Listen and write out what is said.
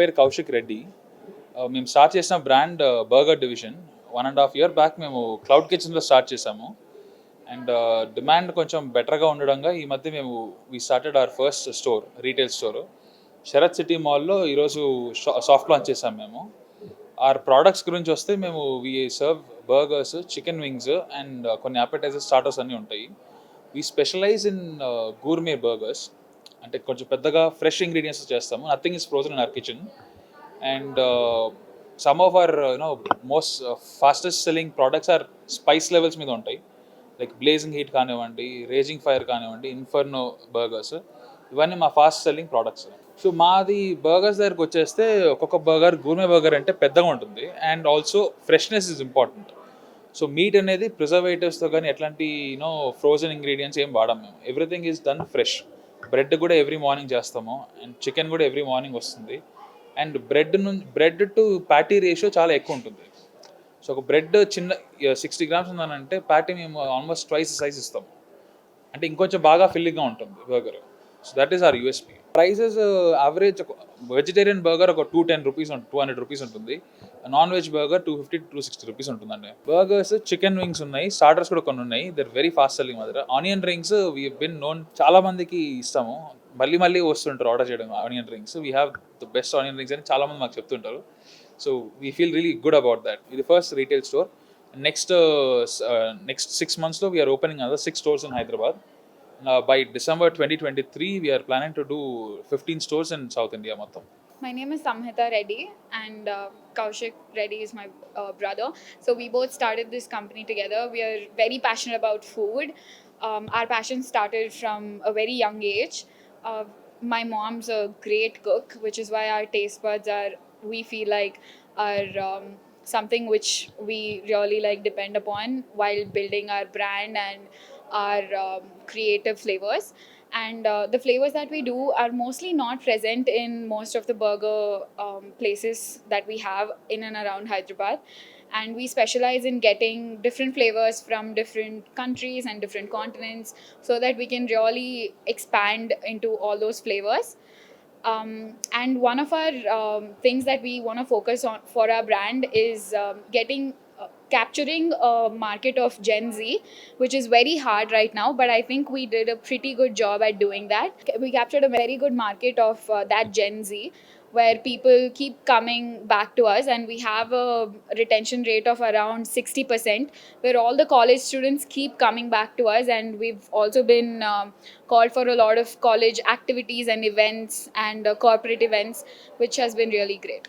పేరు కౌశిక్ రెడ్డి. మేము స్టార్ట్ చేసిన brand burger division 1.5 year back మేము క్లౌడ్ కిచెన్లో స్టార్ట్ చేసాము. అండ్ డిమాండ్ కొంచెం బెటర్గా ఉండడంగా ఈ మధ్య మేము we started our first store, retail store Sarath city మాల్లో ఈరోజు సాఫ్ట్ లాంచ్ చేసాం మేము. ఆర్ ప్రోడక్ట్స్ గురించి వస్తే మేము we serve burgers, chicken wings and కొన్ని అపెటైజర్స్, స్టార్టర్స్ అన్నీ ఉంటాయి. We specialize in gourmet burgers, అంటే కొంచెం పెద్దగా ఫ్రెష్ ఇంగ్రీడియంట్స్ చేస్తాము. Nothing is frozen in our kitchen. And some of our most fastest selling products are spice levels మీద ఉంటాయి. Like blazing heat కానివ్వండి, రేజింగ్ ఫైర్ కానివ్వండి, ఇన్ఫర్నో బర్గర్స్, ఇవన్నీ మా ఫాస్ట్ సెల్లింగ్ ప్రోడక్ట్స్. సో మాది బర్గర్స్ దగ్గరకు వచ్చేస్తే ఒక్కొక్క బర్గర్ గూర్మే బర్గర్ అంటే పెద్దగా ఉంటుంది. And also freshness is important. So meet అనేది ప్రిజర్వేటివ్స్తో కానీ ఎట్లాంటి ఫ్రోజన్ ఇంగ్రీడియంట్స్ ఏం వాడాం మేము. Everything is done fresh. Bread కూడా ఎవ్రీ మార్నింగ్ చేస్తాము, అండ్ చికెన్ కూడా ఎవ్రీ మార్నింగ్ వస్తుంది. And bread to patty ratio చాలా ఎక్కువ ఉంటుంది. సో ఒక బ్రెడ్ చిన్న 60 grams ఉందనంటే ప్యాటీ మేము ఆల్మోస్ట్ ట్వైస్ సైజ్ ఇస్తాము. అంటే ఇంకొంచెం బాగా ఫిల్లింగ్గా ఉంటుంది burger. So that is our USP. Prices average vegetarian burger ఒక 210 రూపీస్ 200 రూపీస్ ఉంటుంది. Non veg burger 250 to 260 rupees ఉంటుందండి. బర్గర్స్, చికెన్ వింగ్స్ ఉన్నాయి, స్టార్టర్స్ కూడా కొన్ని ఉన్నాయి. దర్ వెరీ ఫాస్ట్ సెల్లింగ్ మా దగ్గర. Onion rings we been known, చాలా మందికి ఇస్తాము, మళ్ళీ మళ్ళీ వస్తుంటారు ఆర్డర్ చేయడం onion rings. We have the best onion rings అని చాలా మంది మాకు చెప్తుంటారు. So we feel really good about that. ఇది first retail store. Next 6 months we are opening another 6 stores in Hyderabad. By December 2023 we are planning to do 15 stores in South India mattam. My name is Samhita Reddy, and Kaushik Reddy is my brother. So we both started this company together. We are very passionate about food. Our passion started from a very young age. My mom's a great cook, which is why our taste buds are, we feel like, are something which we really like depend upon while building our brand and our creative flavors. And the flavors that we do are mostly not present in most of the burger places that we have in and around Hyderabad. And we specialize in getting different flavors from different countries and different continents so that we can really expand into all those flavors. And one of our things that we want to focus on for our brand is capturing a market of Gen Z, which is very hard right now, but I think we did a pretty good job at doing that. We captured a very good market of that Gen Z, where people keep coming back to us, and we have a retention rate of around 60%, where all the college students keep coming back to us. And we've also been called for a lot of college activities and events and corporate events, which has been really great.